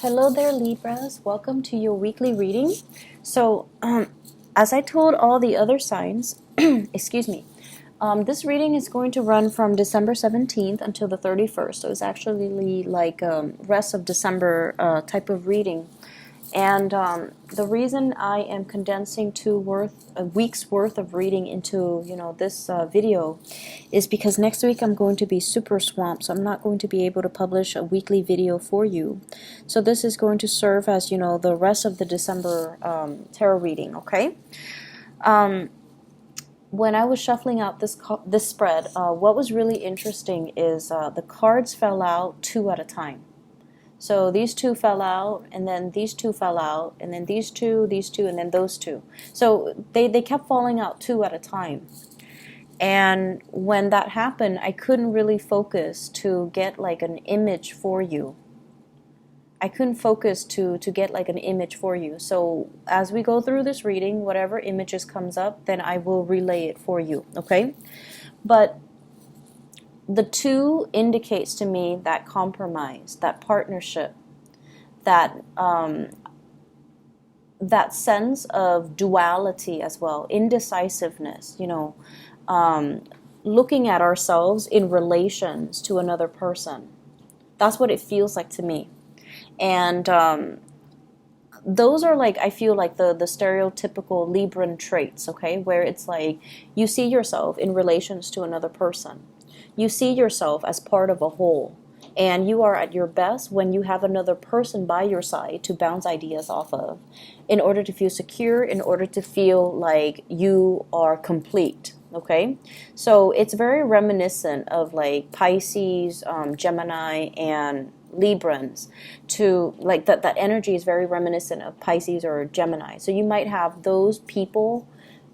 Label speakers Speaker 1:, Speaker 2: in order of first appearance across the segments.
Speaker 1: Hello there, Libras. Welcome to your weekly reading. So, as I told all the other signs, excuse me, this reading is going to run from December 17th until the 31st. So it's actually like rest of December type of reading. And the reason I am condensing a week's worth of reading into this video is because next week I'm going to be super swamped, so I'm not going to be able to publish a weekly video for you. So this is going to serve as the rest of the December tarot reading. Okay. When I was shuffling out this spread, what was really interesting is the cards fell out two at a time. So these two fell out, and then these two fell out, and then these two, and then those two. So they kept falling out two at a time. And when that happened, I couldn't really focus to get like an image for you. I couldn't focus to get like an image for you. So as we go through this reading, whatever images comes up, then I will relay it for you, okay? But the two indicates to me that compromise, that partnership, that that sense of duality as well, indecisiveness, looking at ourselves in relations to another person. That's what it feels like to me. And those are like, I feel like the stereotypical Libran traits, okay, where it's like you see yourself in relations to another person. You see yourself as part of a whole, and you are at your best when you have another person by your side to bounce ideas off of, in order to feel secure, in order to feel like you are complete, okay? So it's very reminiscent of like Pisces, Gemini, and Librans. To like that energy is very reminiscent of Pisces or Gemini. So you might have those people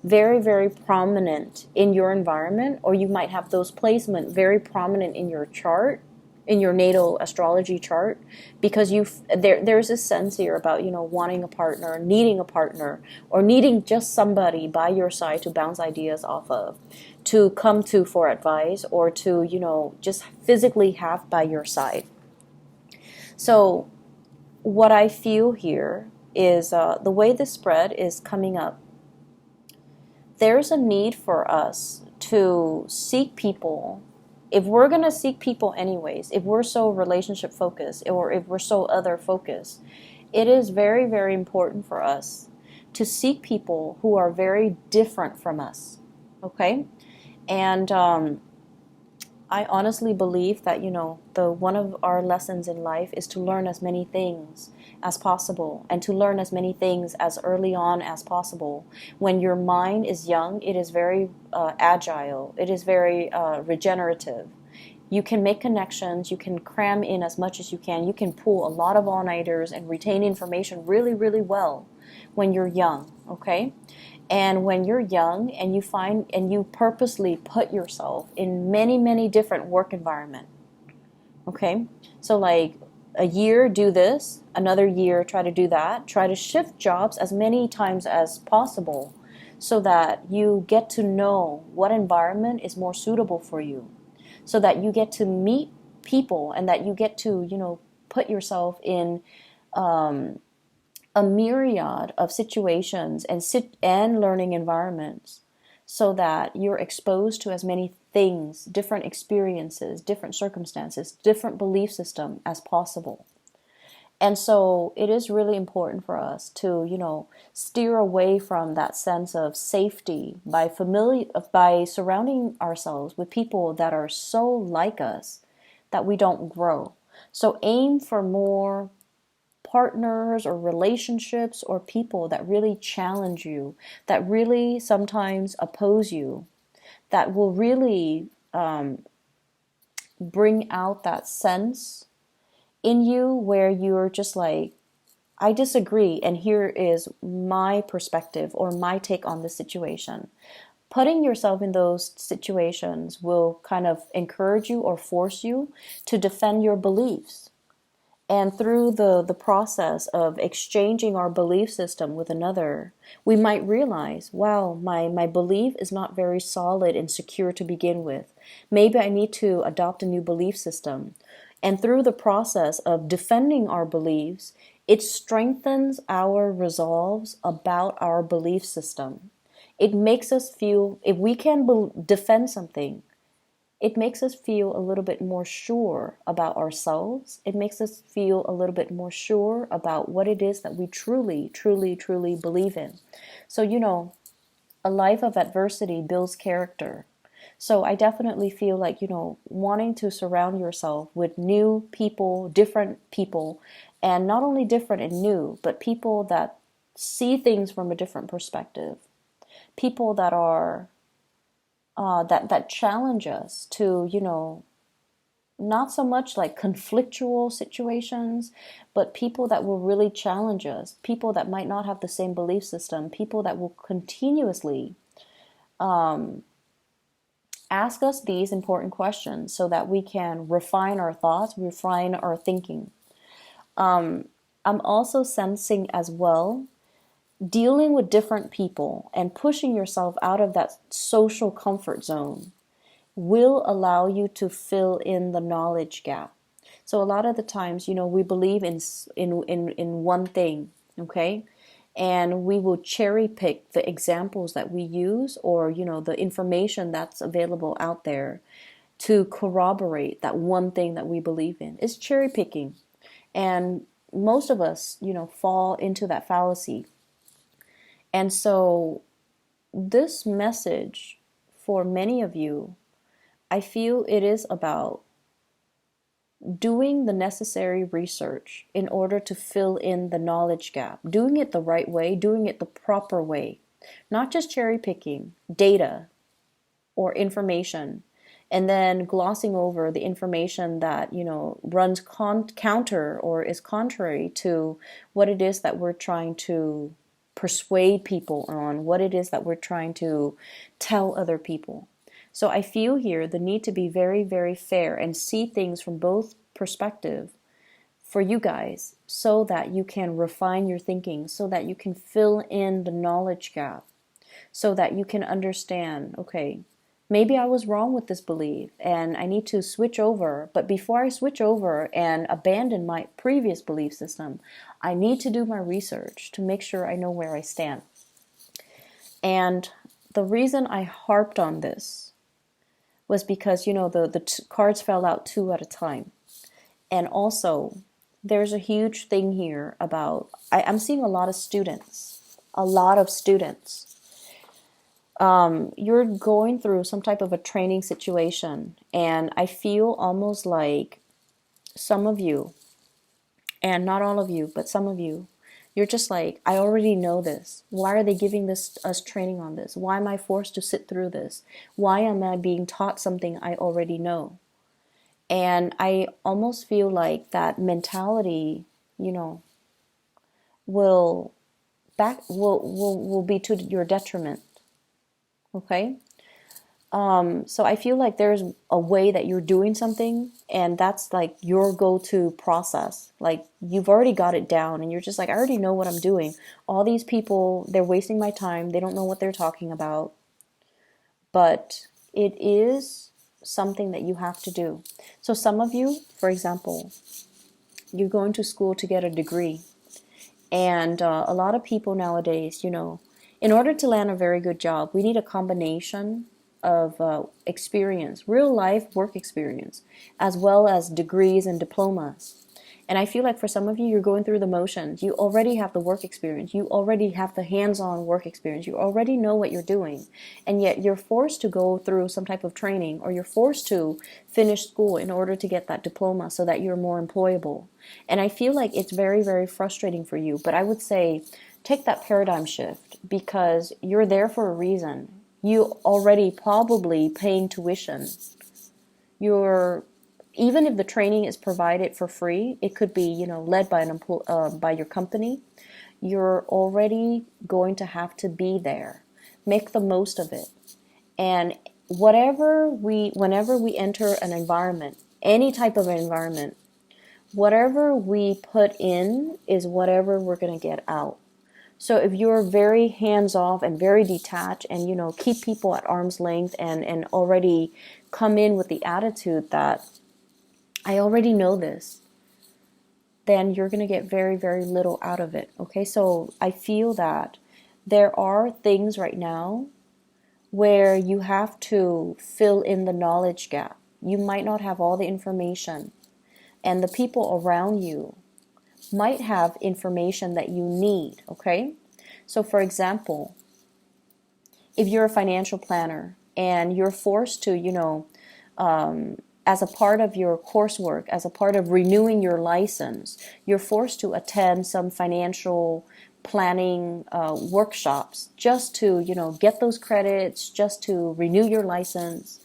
Speaker 1: very, very prominent in your environment, or you might have those placement very prominent in your chart, in your natal astrology chart, because there's a sense here about wanting a partner, needing a partner, or needing just somebody by your side to bounce ideas off of, to come to for advice, or to just physically have by your side. So what I feel here is the way this spread is coming up, there's a need for us to seek people. If we're going to seek people anyways, if we're so relationship focused, or if we're so other focused, it is very, very important for us to seek people who are very different from us, okay? And I honestly believe that, the one of our lessons in life is to learn as many things as possible, and to learn as many things as early on as possible. When your mind is young, it is very agile. It is very regenerative. You can make connections. You can cram in as much as you can. You can pull a lot of all-nighters and retain information really, really well when you're young, okay? And when you're young and you find and you purposely put yourself in many, many different work environments, okay? So like a year do this, another year try to do that, try to shift jobs as many times as possible, so that you get to know what environment is more suitable for you, so that you get to meet people, and that you get to put yourself in a myriad of situations and learning environments, so that you're exposed to as many things, different experiences, different circumstances, different belief system as possible. And so it is really important for us to, steer away from that sense of safety by surrounding ourselves with people that are so like us that we don't grow. So aim for more partners or relationships or people that really challenge you, that really sometimes oppose you, that will really bring out that sense in you where you're just like, I disagree, and here is my perspective or my take on the situation. Putting yourself in those situations will kind of encourage you or force you to defend your beliefs. And through the process of exchanging our belief system with another, we might realize, wow, my belief is not very solid and secure to begin with. Maybe I need to adopt a new belief system. And through the process of defending our beliefs, it strengthens our resolves about our belief system. It makes us feel, if we can defend something, it makes us feel a little bit more sure about ourselves. It makes us feel a little bit more sure about what it is that we truly, truly, truly believe in. So, a life of adversity builds character. So I definitely feel like, wanting to surround yourself with new people, different people, and not only different and new, but people that see things from a different perspective. People that are that challenge us to, not so much like conflictual situations, but people that will really challenge us, people that might not have the same belief system, people that will continuously ask us these important questions so that we can refine our thoughts, refine our thinking. I'm also sensing as well, dealing with different people and pushing yourself out of that social comfort zone will allow you to fill in the knowledge gap. So a lot of the times, we believe in one thing, okay? And we will cherry pick the examples that we use, or the information that's available out there to corroborate that one thing that we believe in. It's cherry picking. And most of us, fall into that fallacy. And so this message for many of you, I feel it is about doing the necessary research in order to fill in the knowledge gap, doing it the right way, doing it the proper way, not just cherry picking data or information and then glossing over the information that, runs counter or is contrary to what it is that we're trying to persuade people on, what it is that we're trying to tell other people. So I feel here the need to be very, very fair and see things from both perspectives for you guys so that you can refine your thinking, so that you can fill in the knowledge gap, so that you can understand, okay, maybe I was wrong with this belief and I need to switch over. But before I switch over and abandon my previous belief system, I need to do my research to make sure I know where I stand. And the reason I harped on this was because, the cards fell out two at a time. And also, there's a huge thing here about, I'm seeing a lot of students. You're going through some type of a training situation, and I feel almost like some of you, and not all of you, but some of you, you're just like, I already know this. Why are they giving us training on this? Why am I forced to sit through this? Why am I being taught something I already know? And I almost feel like that mentality, will be to your detriment. Okay? So I feel like there's a way that you're doing something, and that's like your go-to process. Like you've already got it down, and you're just like, I already know what I'm doing. All these people, they're wasting my time. They don't know what they're talking about. But it is something that you have to do. So some of you, for example, you're going to school to get a degree. And a lot of people nowadays, in order to land a very good job, we need a combination of experience, real life work experience, as well as degrees and diplomas. And I feel like for some of you, you're going through the motions. You already have the work experience. You already have the hands-on work experience. You already know what you're doing. And yet you're forced to go through some type of training, or you're forced to finish school in order to get that diploma so that you're more employable. And I feel like it's very, very frustrating for you. But I would say take that paradigm shift, because you're there for a reason. You already probably paying tuition. Even if the training is provided for free, it could be, led by by your company. You're already going to have to be there. Make the most of it. And whenever we enter an environment, any type of environment, whatever we put in is whatever we're going to get out. So if you're very hands-off and very detached and, keep people at arm's length and already come in with the attitude that I already know this, then you're going to get very, very little out of it. Okay, so I feel that there are things right now where you have to fill in the knowledge gap. You might not have all the information, and the people around you might have information that you need. Okay, so for example, if you're a financial planner and you're forced to, as a part of your coursework, as a part of renewing your license, you're forced to attend some financial planning workshops just to, get those credits, just to renew your license.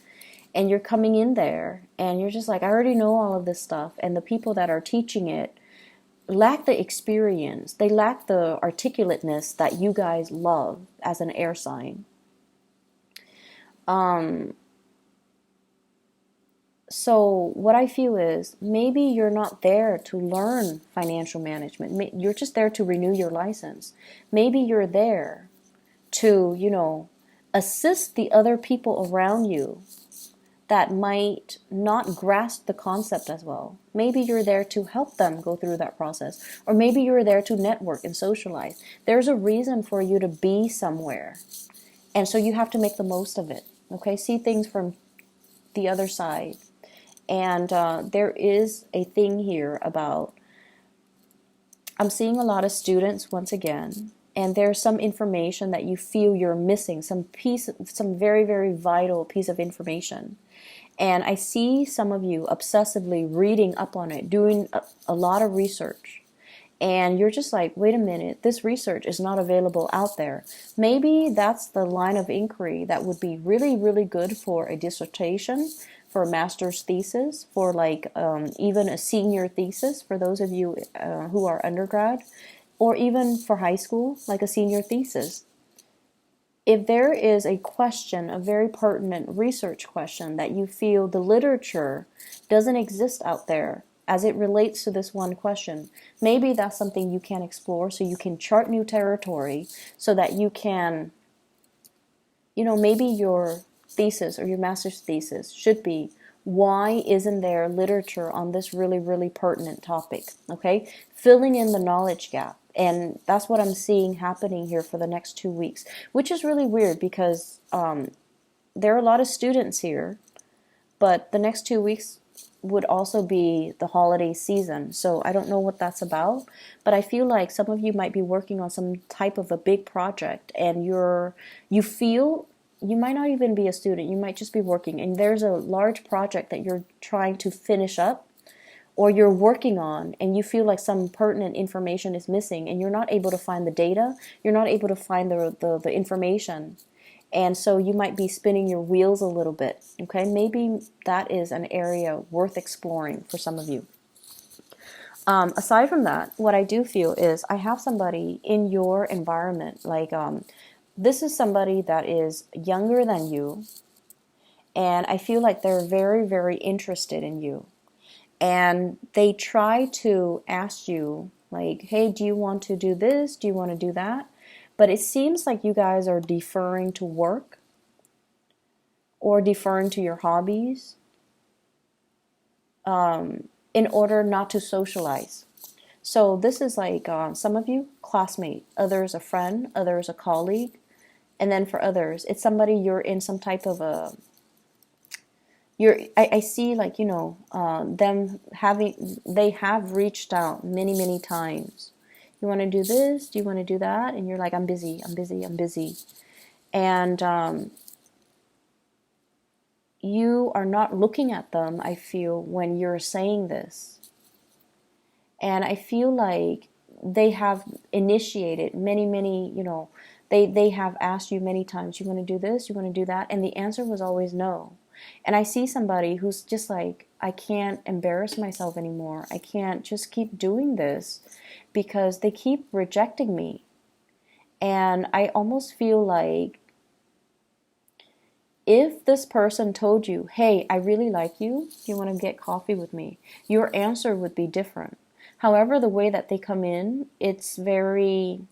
Speaker 1: And you're coming in there and you're just like, I already know all of this stuff. And the people that are teaching it lack the experience. They lack the articulateness that you guys love as an air sign. So what I feel is maybe you're not there to learn financial management. You're just there to renew your license. Maybe you're there to, assist the other people around you that might not grasp the concept as well. Maybe you're there to help them go through that process. Or maybe you're there to network and socialize. There's a reason for you to be somewhere. And so you have to make the most of it. Okay, see things from the other side. And there is a thing here about, I'm seeing a lot of students once again, and there's some information that you feel you're missing, some very, very vital piece of information. And I see some of you obsessively reading up on it, doing a lot of research. And you're just like, wait a minute, this research is not available out there. Maybe that's the line of inquiry that would be really, really good for a dissertation, for a master's thesis, for like even a senior thesis for those of you who are undergrad, or even for high school, like a senior thesis. If there is a question, a very pertinent research question that you feel the literature doesn't exist out there as it relates to this one question, maybe that's something you can explore so you can chart new territory so that you can, maybe your thesis or your master's thesis should be, why isn't there literature on this really, really pertinent topic? Okay, filling in the knowledge gap. And that's what I'm seeing happening here for the next 2 weeks, which is really weird because there are a lot of students here, but the next 2 weeks would also be the holiday season. So I don't know what that's about, but I feel like some of you might be working on some type of a big project and you feel you might not even be a student, you might just be working, and there's a large project that you're trying to finish up or you're working on and you feel like some pertinent information is missing and you're not able to find the data, you're not able to find the information. And so you might be spinning your wheels a little bit, okay? Maybe that is an area worth exploring for some of you. Aside from that, what I do feel is I have somebody in your environment, like this is somebody that is younger than you, and I feel like they're very, very interested in you. And they try to ask you, like, hey, do you want to do this? Do you want to do that? But it seems like you guys are deferring to work or deferring to your hobbies in order not to socialize. So this is like some of you, classmate, others a friend, others a colleague. And then for others, it's somebody you're in some type of a... I see like, they have reached out many, many times. You want to do this? Do you want to do that? And you're like, I'm busy. And you are not looking at them, I feel, when you're saying this. And I feel like they have initiated many, they have asked you many times, you want to do this? You want to do that? And the answer was always no. And I see somebody who's just like, I can't embarrass myself anymore. I can't just keep doing this because they keep rejecting me. And I almost feel like if this person told you, hey, I really like you, you want to get coffee with me, your answer would be different. However, the way that they come in, it's very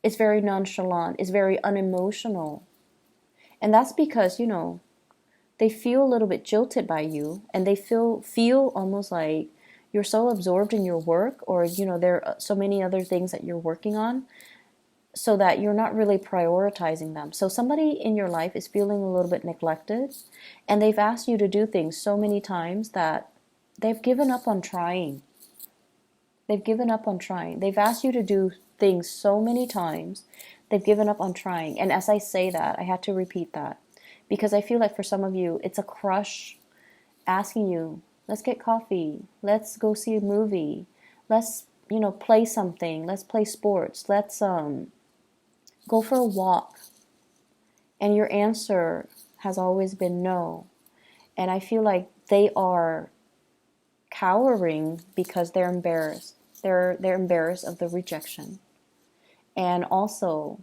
Speaker 1: nonchalant, it's very unemotional. And that's because, they feel a little bit jilted by you, and they feel almost like you're so absorbed in your work, or there are so many other things that you're working on, so that you're not really prioritizing them. So somebody in your life is feeling a little bit neglected, and they've asked you to do things so many times that they've given up on trying. They've given up on trying. They've asked you to do things so many times, they've given up on trying. And as I say that, I had to repeat that, because I feel like for some of you, it's a crush asking you, let's get coffee, let's go see a movie, let's, play something, let's play sports, let's go for a walk. And your answer has always been no. And I feel like they are cowering because they're embarrassed. They're embarrassed of the rejection. And also,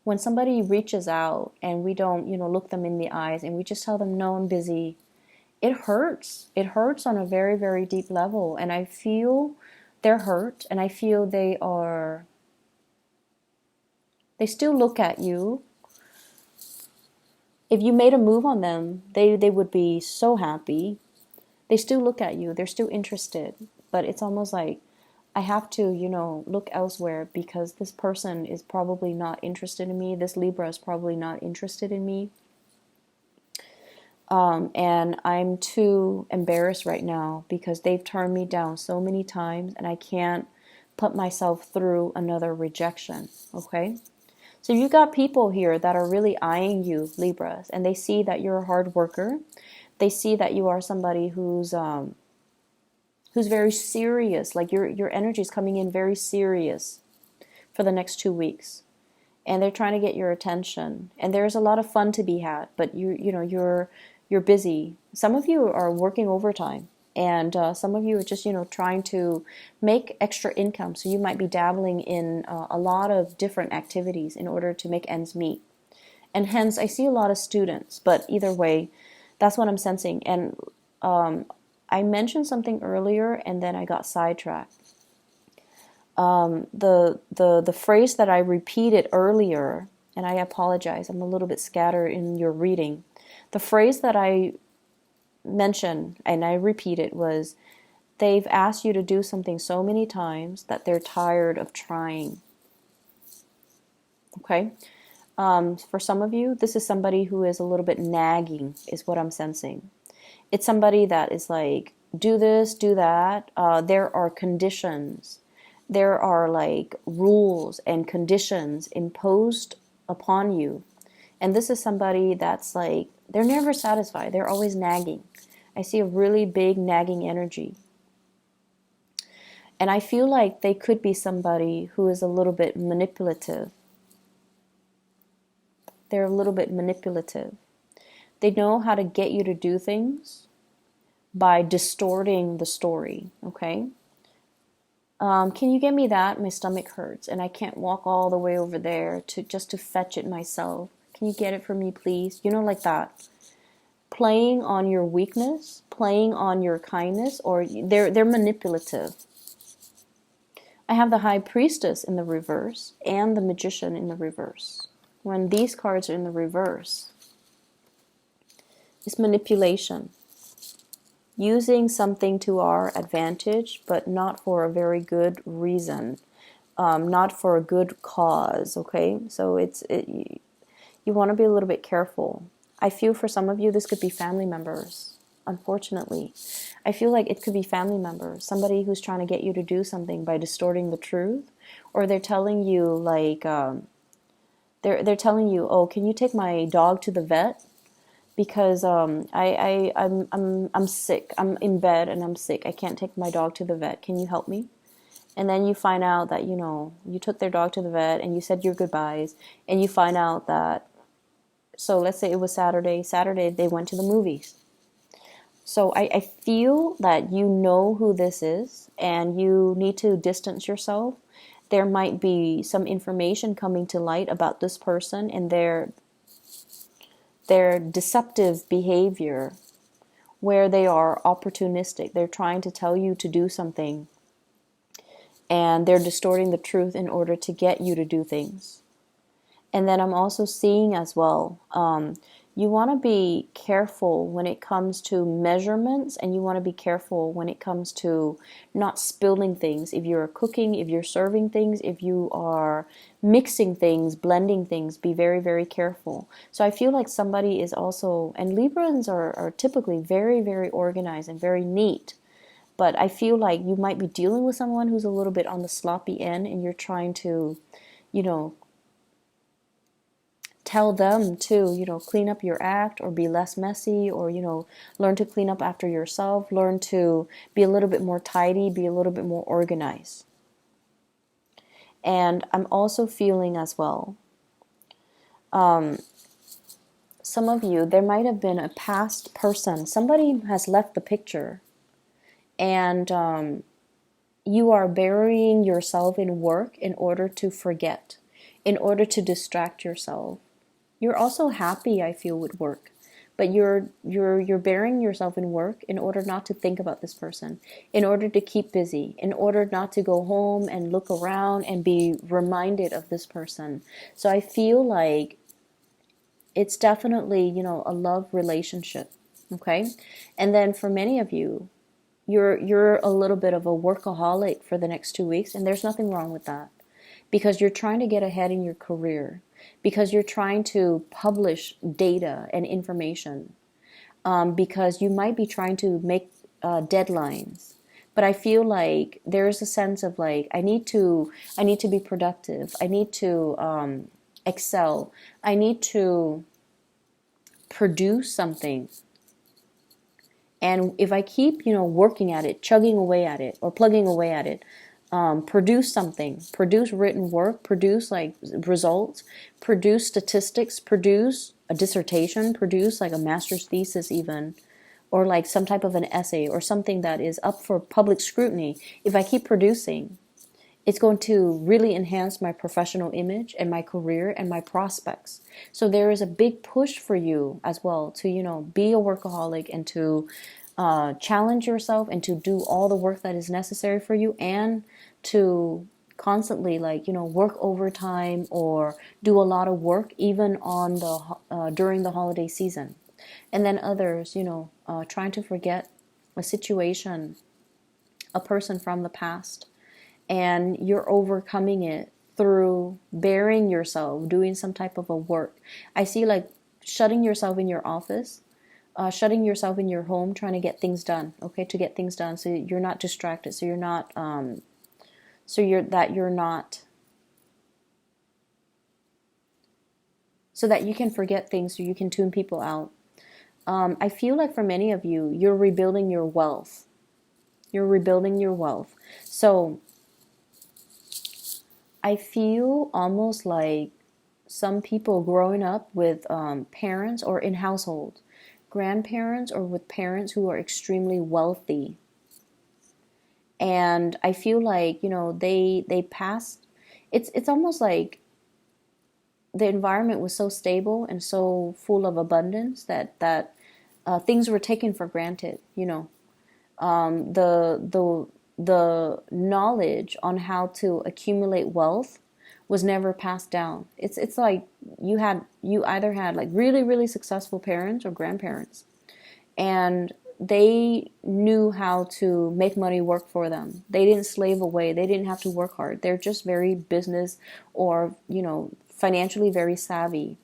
Speaker 1: when somebody reaches out and we don't, look them in the eyes and we just tell them, no, I'm busy, it hurts. It hurts on a very, very deep level. And I feel they're hurt, and I feel they still look at you. If you made a move on them, they would be so happy. They still look at you. They're still interested. But it's almost like, I have to, look elsewhere, because this person is probably not interested in me. This Libra is probably not interested in me. And I'm too embarrassed right now because they've turned me down so many times, and I can't put myself through another rejection. Okay? So you've got people here that are really eyeing you, Libras, and they see that you're a hard worker. They see that you are somebody who's very serious. Like your energy is coming in very serious for the next 2 weeks, and they're trying to get your attention. And there's a lot of fun to be had, but you're busy. Some of you are working overtime, and some of you are just trying to make extra income. So you might be dabbling in a lot of different activities in order to make ends meet. And hence, I see a lot of students. But either way, that's what I'm sensing. And I mentioned something earlier, and then I got sidetracked. The phrase that I repeated earlier, and I apologize, I'm a little bit scattered in your reading. The phrase that I mentioned, and I repeated, was, they've asked you to do something so many times that they're tired of trying. Okay? For some of you, this is somebody who is a little bit nagging, is what I'm sensing. It's somebody that is like, do this, do that. There are conditions. There are like rules and conditions imposed upon you. And this is somebody that's like, they're never satisfied. They're always nagging. I see a really big nagging energy. And I feel like they could be somebody who is a little bit manipulative. They're a little bit manipulative. They know how to get you to do things by distorting the story, okay? Can you get me that? My stomach hurts, and I can't walk all the way over there just to fetch it myself. Can you get it for me, please? Like that. Playing on your weakness, playing on your kindness, or they're manipulative. I have the High Priestess in the reverse and the Magician in the reverse. When these cards are in the reverse, it's manipulation. Using something to our advantage, but not for a very good reason, not for a good cause, okay? So you want to be a little bit careful. I feel for some of you, this could be family members, unfortunately. I feel like it could be family members, somebody who's trying to get you to do something by distorting the truth, or they're telling you like, they're telling you, oh, can you take my dog to the vet? Because I'm sick. I'm in bed and I'm sick. I can't take my dog to the vet. Can you help me? And then you find out that, you took their dog to the vet and you said your goodbyes, and you find out that, so let's say it was Saturday. Saturday they went to the movies. So I feel that you know who this is, and you need to distance yourself. There might be some information coming to light about this person and their deceptive behavior, where they are opportunistic. They're trying to tell you to do something, and they're distorting the truth in order to get you to do things. And then I'm also seeing as well, You want to be careful when it comes to measurements, and you want to be careful when it comes to not spilling things. If you're cooking, if you're serving things, if you are mixing things, blending things, be very, very careful. So I feel like somebody is also, and Librans are typically very, very organized and very neat. But I feel like you might be dealing with someone who's a little bit on the sloppy end, and you're trying to, you know, tell them to, clean up your act or be less messy, or, learn to clean up after yourself, learn to be a little bit more tidy, be a little bit more organized. And I'm also feeling as well, some of you, there might have been a past person, somebody has left the picture, and you are burying yourself in work in order to forget, in order to distract yourself. You're also happy, I feel, with work, but you're burying yourself in work in order not to think about this person, in order to keep busy, in order not to go home and look around and be reminded of this person. So I feel like it's definitely, a love relationship, okay? And then for many of you, you're a little bit of a workaholic for the next 2 weeks, and there's nothing wrong with that, because you're trying to get ahead in your career, because you're trying to publish data and information, because you might be trying to make deadlines. But I feel like there's a sense of like, I need to be productive. I need to excel. I need to produce something. And if I keep, working at it, chugging away at it, or plugging away at it, produce something, produce written work, produce like results, produce statistics, produce a dissertation, produce like a master's thesis even, or like some type of an essay or something that is up for public scrutiny. If I keep producing, it's going to really enhance my professional image and my career and my prospects. So there is a big push for you as well to, be a workaholic and to challenge yourself and to do all the work that is necessary for you, and to constantly work overtime or do a lot of work even on the during the holiday season. And then others, trying to forget a situation, a person from the past, and you're overcoming it through burying yourself, doing some type of a work. I see like shutting yourself in your office, shutting yourself in your home, trying to get things done, okay, to get things done, so you're not distracted, so you're not, so that you can forget things, so you can tune people out. I feel like for many of you, you're rebuilding your wealth. You're rebuilding your wealth. So I feel almost like some people growing up with parents or in household, grandparents, or with parents who are extremely wealthy. And I feel like, they passed, it's almost like the environment was so stable and so full of abundance that things were taken for granted, the knowledge on how to accumulate wealth was never passed down. It's like you either had like really, really successful parents or grandparents, and they knew how to make money work for them. They didn't slave away. They didn't have to work hard. They're just very business or, financially very savvy.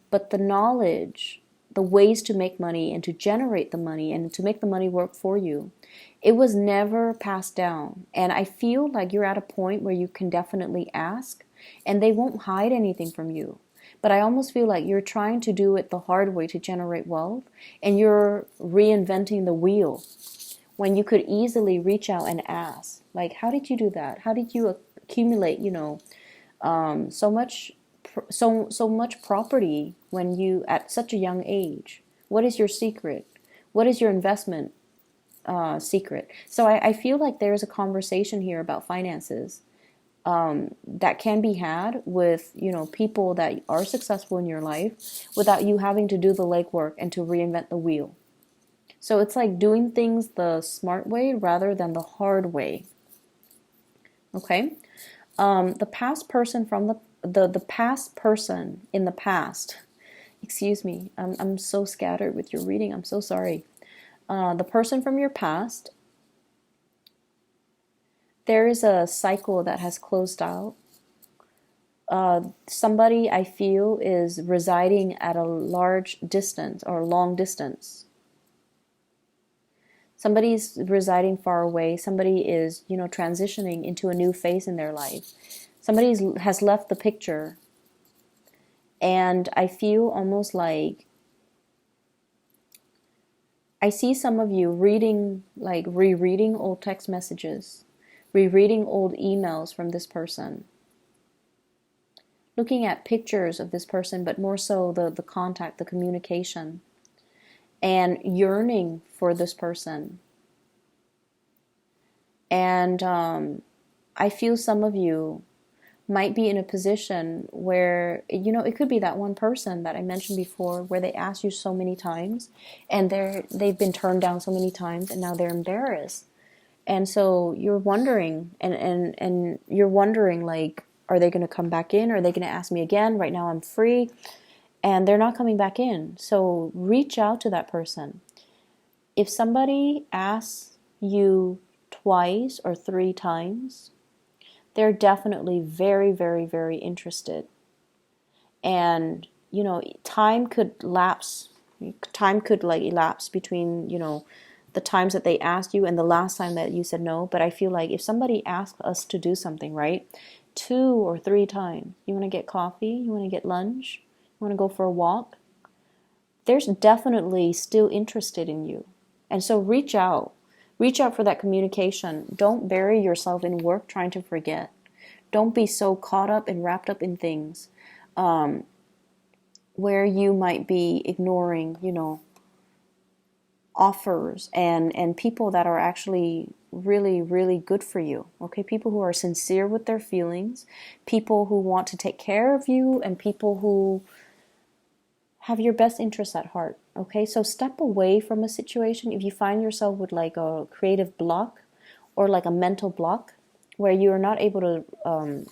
Speaker 1: But the knowledge, the ways to make money and to generate the money and to make the money work for you, it was never passed down. And I feel like you're at a point where you can definitely ask, and they won't hide anything from you. But I almost feel like you're trying to do it the hard way to generate wealth, and you're reinventing the wheel when you could easily reach out and ask, like, how did you do that? How did you accumulate, so much property when you at such a young age? What is your secret? What is your investment secret? So I feel like there's a conversation here about finances that can be had with, people that are successful in your life without you having to do the legwork and to reinvent the wheel. So it's like doing things the smart way rather than the hard way. Okay? The past person from the past person in the past, Excuse me. I'm so scattered with your reading. I'm so sorry. The person from your past, there is a cycle that has closed out. Somebody I feel is residing at a large distance or long distance. Somebody's residing far away. Somebody is, transitioning into a new phase in their life. Somebody has left the picture. And I feel almost like I see some of you reading, like rereading old text messages, rereading old emails from this person, looking at pictures of this person, but more so the contact, the communication, and yearning for this person. And I feel some of you might be in a position where, it could be that one person that I mentioned before where they asked you so many times and they've been turned down so many times and now they're embarrassed. And so you're wondering and you're wondering, like, are they going to come back in? Are they going to ask me again? Right now I'm free. And they're not coming back in. So reach out to that person. If somebody asks you twice or 3 times, they're definitely very, very, very interested. And, time could lapse. Time could elapse between, the times that they asked you and the last time that you said no. But I feel like if somebody asks us to do something, right, 2 or 3 times, you want to get coffee, you want to get lunch, you want to go for a walk, there's definitely still interested in you. And so reach out. Reach out for that communication. Don't bury yourself in work trying to forget. Don't be so caught up and wrapped up in things where you might be ignoring, offers and people that are actually really, really good for you. Okay, people who are sincere with their feelings, people who want to take care of you, and people who have your best interests at heart. Okay, so step away from a situation if you find yourself with like a creative block or like a mental block where you are not able to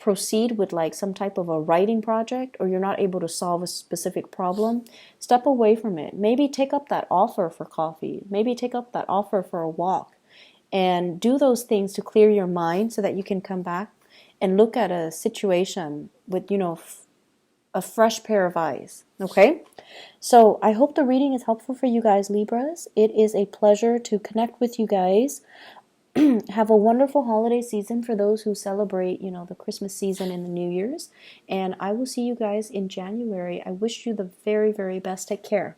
Speaker 1: proceed with like some type of a writing project, or you're not able to solve a specific problem. Step away from it. Maybe take up that offer for coffee. Maybe take up that offer for a walk and do those things to clear your mind so that you can come back and look at a situation with, a fresh pair of eyes. Okay? So I hope the reading is helpful for you guys, Libras. It is a pleasure to connect with you guys. Have a wonderful holiday season for those who celebrate, the Christmas season and the New Year's. And I will see you guys in January. I wish you the very, very best. Take care.